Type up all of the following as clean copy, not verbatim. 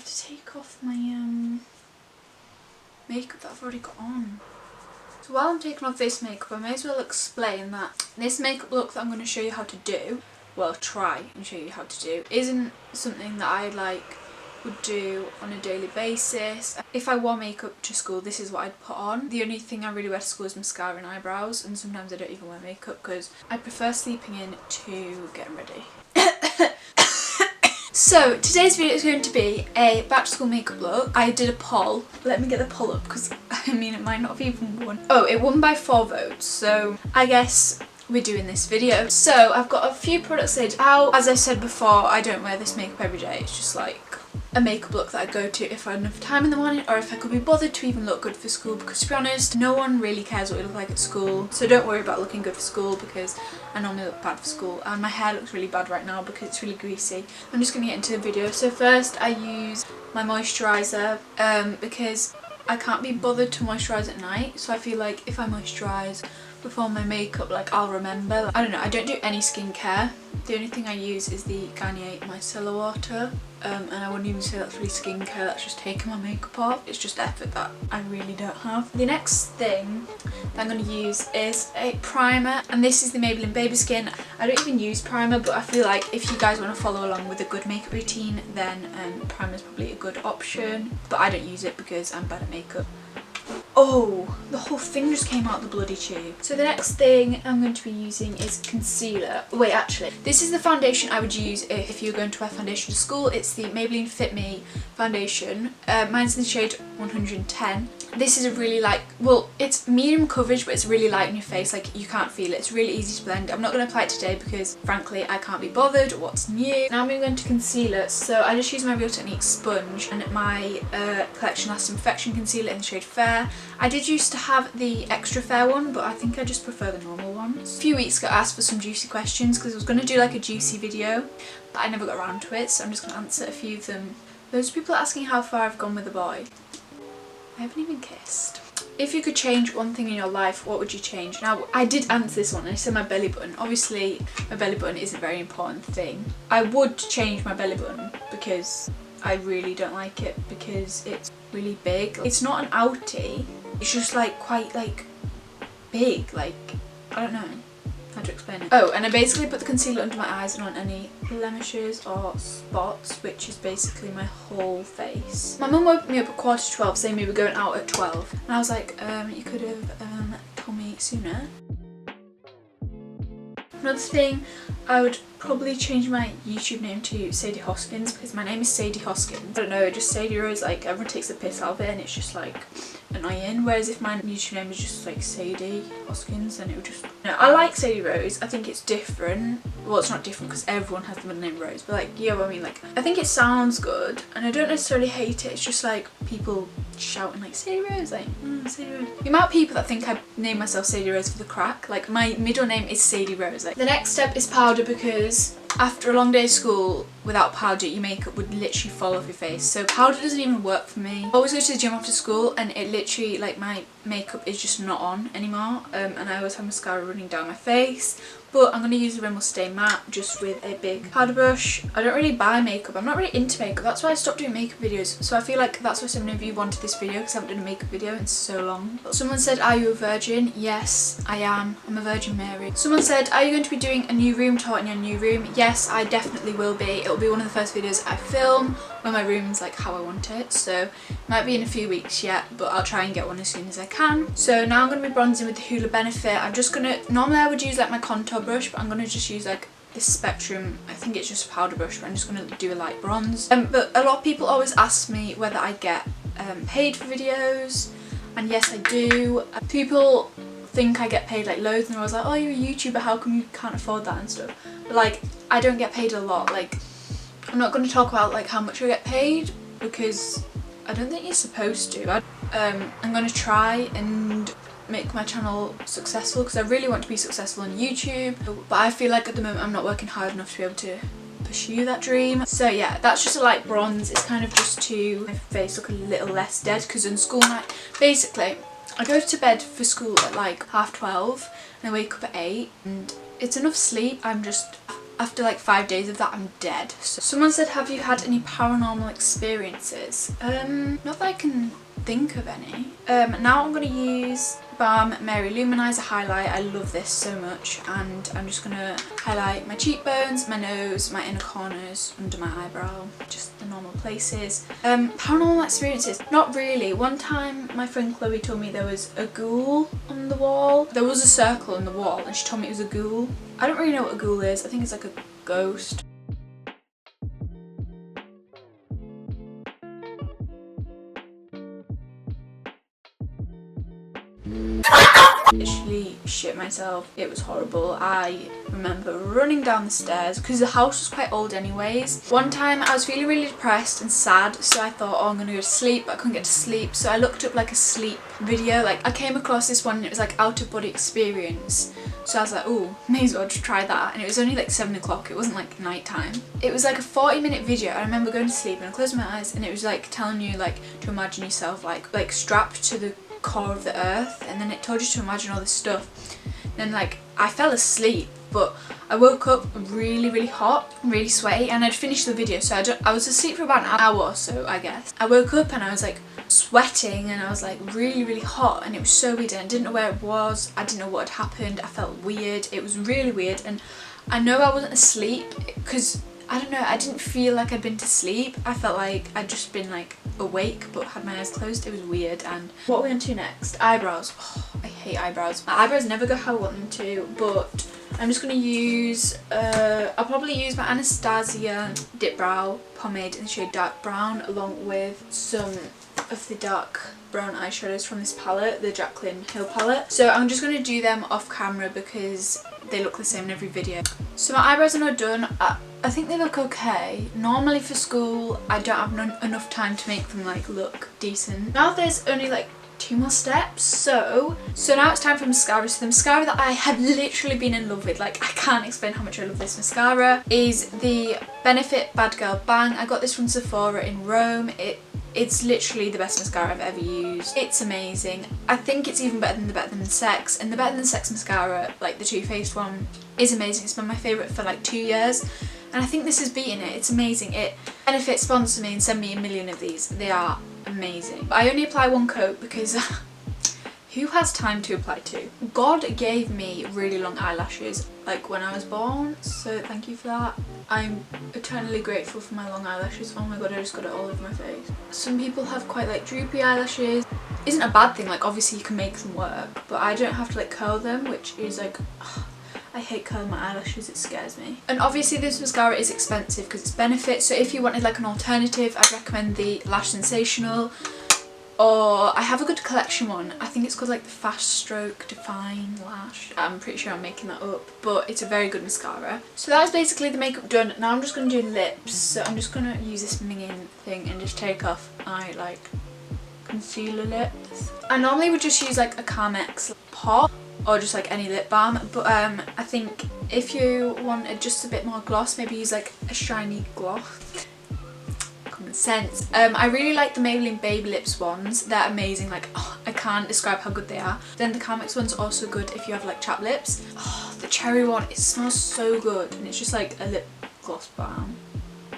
have to take off my makeup that I've already got on. So while I'm taking off this makeup, I may as well explain that this makeup look that I'm going to show you how to do, well, try and show you how to do, isn't something that I would do on a daily basis. If I wore makeup to school, this is what I'd put on. The only thing I really wear to school is mascara and eyebrows, and sometimes I don't even wear makeup because I prefer sleeping in to getting ready. So today's video is going to be a back to school makeup look. I did a poll. Let me get the poll up because I mean it might not have even won. Oh, it won by 4 votes, so I guess we're doing this video. So I've got a few products laid out. As I said before, I don't wear this makeup every day. It's just like a makeup look that I go to if I had enough time in the morning or if I could be bothered to even look good for school, because to be honest, no one really cares what we look like at school. So don't worry about looking good for school because I normally look bad for school, and my hair looks really bad right now because it's really greasy. I'm just going to get into the video. So first I use my moisturiser because I can't be bothered to moisturise at night, so I feel like if I moisturise before my makeup, like I'll remember. I don't know, I don't do any skincare. The only thing I use is the Garnier micellar water, and I wouldn't even say that's really skincare, that's just taking my makeup off. It's just effort that I really don't have. The next thing that I'm going to use is a primer, and this is the Maybelline Baby Skin. I don't even use primer, but I feel like if you guys want to follow along with a good makeup routine, then primer is probably a good option, but I don't use it because I'm bad at makeup. Oh, the whole thing just came out the bloody tube. So the next thing I'm going to be using is concealer. Wait, actually, this is the foundation I would use if you're going to wear foundation to school. It's the Maybelline Fit Me foundation. Mine's in the shade 110. This is a really well, it's medium coverage, but it's really light on your face, like you can't feel it. It's really easy to blend. I'm not going to apply it today because frankly I can't be bothered. What's new? Now I'm moving on to concealer. So I just use my Real Technique sponge and my Collection Lasting Perfection concealer in the shade Fair. I did used to have the extra fair one, but I think I just prefer the normal ones. A few weeks ago I asked for some juicy questions because I was going to do like a juicy video, but I never got around to it, so I'm just going to answer a few of them. Those people are asking how far I've gone with a boy. I haven't even kissed. If you could change one thing in your life, what would you change? Now, I did answer this one and I said my belly button. Obviously, my belly button is a very important thing. I would change my belly button because I really don't like it because it's really big. It's not an outie, it's just like quite like big, like I don't know how to explain it. Oh, and I basically put the concealer under my eyes and on any blemishes or spots, which is basically my whole face. My mum woke me up at 11:45 saying we were going out at 12, and I was like, you could have told me sooner. Another thing, I would probably change my YouTube name to Sadie Hoskins because my name is Sadie Hoskins. I don't know, just Sadie Rose, like everyone takes the piss out of it and it's just like annoying, whereas if my YouTube name is just like Sadie Hoskins, then it would just... No, I like Sadie Rose. I think it's different. Well, it's not different because everyone has the middle name Rose, but like, you know what I mean? Like, I think it sounds good and I don't necessarily hate it. It's just like people shouting like Sadie Rose, like Sadie Rose. The amount of people that think I named myself Sadie Rose for the crack, like my middle name is Sadie Rose. Like, the next step is powder because after a long day of school without powder your makeup would literally fall off your face, so powder doesn't even work for me. I always go to the gym after school and it literally, like, my makeup is just not on anymore, and I always have mascara running down my face. But I'm going to use the Rimmel Stay Matte just with a big powder brush. I don't really buy makeup. I'm not really into makeup. That's why I stopped doing makeup videos. So I feel like that's why so many of you wanted this video because I haven't done a makeup video in so long. Someone said, are you a virgin? Yes, I am. I'm a Virgin Mary. Someone said, are you going to be doing a new room tour in your new room? Yes, I definitely will be. It'll be one of the first videos I film when my room's like how I want it. So it might be in a few weeks yet, but I'll try and get one as soon as I can. So now I'm going to be bronzing with the Hoola Benefit. I'm just going to, normally I would use like my contour brush, but I'm going to just use like this Spectrum, I think it's just a powder brush, but I'm just going to do a light bronze. But a lot of people always ask me whether I get paid for videos, and yes I do. People think I get paid like loads and I was like, oh, you're a YouTuber, how come you can't afford that and stuff. But like, I don't get paid a lot. Like, I'm not going to talk about like how much I get paid because I don't think you're supposed to. I'm going to try and make my channel successful because I really want to be successful on YouTube, but I feel like at the moment I'm not working hard enough to be able to pursue that dream. So yeah, that's just a light bronze. It's kind of just to make my face look a little less dead because in school night, basically I go to bed for school at like 12:30 and I wake up at 8 and it's enough sleep. I'm just after like 5 days of that, I'm dead. So someone said, have you had any paranormal experiences? Not that I can think of any. Now I'm going to use Balm Mary Luminizer highlight. I love this so much, and I'm just going to highlight my cheekbones, my nose, my inner corners, under my eyebrow, just the normal places. Paranormal experiences, not really. One time my friend Chloe told me there was a ghoul on the wall. There was a circle on the wall and she told me it was a ghoul. I don't really know what a ghoul is. I think it's like a ghost. Literally shit myself. It was horrible. I remember running down the stairs because the house was quite old anyways. One time I was feeling really depressed and sad, so I thought, oh, I'm gonna go to sleep, but I couldn't get to sleep, so I looked up like a sleep video. Like I came across this one and it was like out of body experience, so I was like, oh, may as well just try that. And it was only like 7 o'clock, it wasn't like night time. It was like a 40-minute video. I remember going to sleep and I closed my eyes and it was like telling you like to imagine yourself like strapped to the core of the earth, and then it told you to imagine all this stuff. Then like I fell asleep, but I woke up really hot, really sweaty, and I'd finished the video, so I was asleep for about an hour or so, I guess. I woke up and I was like sweating and I was like really hot, and it was so weird, and I didn't know where it was, I didn't know what had happened. I felt weird, it was really weird, and I know I wasn't asleep because I don't know, I didn't feel like I'd been to sleep. I felt like I'd just been like awake but had my eyes closed. It was weird. And what are we on to next? Eyebrows. Oh, I hate eyebrows. My eyebrows never go how I want them to, but I'm just going to use, I'll probably use my Anastasia Dip Brow Pomade in the shade Dark Brown, along with some of the dark brown eyeshadows from this palette, the Jaclyn Hill palette. So I'm just going to do them off camera because they look the same in every video. So my eyebrows are now done. I think they look okay. Normally for school I don't have enough time to make them like look decent. Now there's only like 2 more steps, so now it's time for mascara. So the mascara that I have literally been in love with, like I can't explain how much I love this mascara, is the Benefit Bad Girl Bang. I got this from Sephora in Rome. It's literally the best mascara I've ever used. It's amazing. I think it's even better than the Better Than Sex, and the Better Than Sex mascara, like the Too Faced one, is amazing. It's been my favourite for like 2 years, and I think this is beating it. It's amazing. Benefit sponsor me and send me 1 million of these. They are amazing. But I only apply 1 coat because who has time to apply 2? God gave me really long eyelashes like when I was born, so thank you for that. I'm eternally grateful for my long eyelashes. Oh my god, I just got it all over my face. Some people have quite like droopy eyelashes. Isn't a bad thing, like obviously you can make them work, but I don't have to like curl them, which is like, I hate curling my eyelashes, it scares me. And obviously this mascara is expensive because it's Benefit, so if you wanted like an alternative, I'd recommend the Lash Sensational, or I have a good collection one. I think it's called like the Fast Stroke Define Lash. I'm pretty sure I'm making that up, but it's a very good mascara. So that's basically the makeup done. Now I'm just going to do lips. So I'm just going to use this minging thing and just take off my like concealer lips. I normally would just use like a Carmex Pop or just like any lip balm, but I think if you wanted just a bit more gloss, maybe use like a shiny gloss. Common sense. I really like the Maybelline Baby Lips ones. They're amazing. Like, oh, I can't describe how good they are. Then the Carmex one's also good if you have like chapped lips. Oh, the cherry one, it smells so good, and it's just like a lip gloss balm,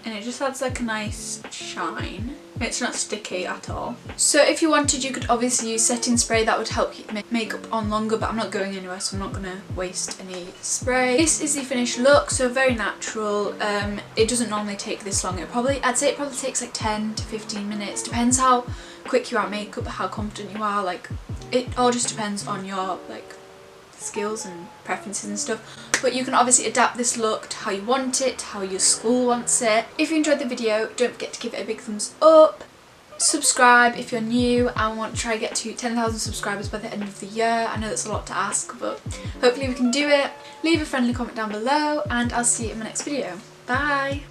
and it just adds like a nice shine. It's not sticky at all. So if you wanted, you could obviously use setting spray. That would help keep makeup on longer, but I'm not going anywhere, so I'm not gonna waste any spray. This is the finished look, so very natural. It doesn't normally take this long. I'd say it probably takes like 10 to 15 minutes. Depends how quick you are at makeup, how confident you are. Like, it all just depends on your like skills and preferences and stuff, but you can obviously adapt this look to how you want it, to how your school wants it. If you enjoyed the video, don't forget to give it a big thumbs up. Subscribe if you're new and want to try to get to 10,000 subscribers by the end of the year. I know that's a lot to ask, but hopefully we can do it. Leave a friendly comment down below, and I'll see you in my next video. Bye!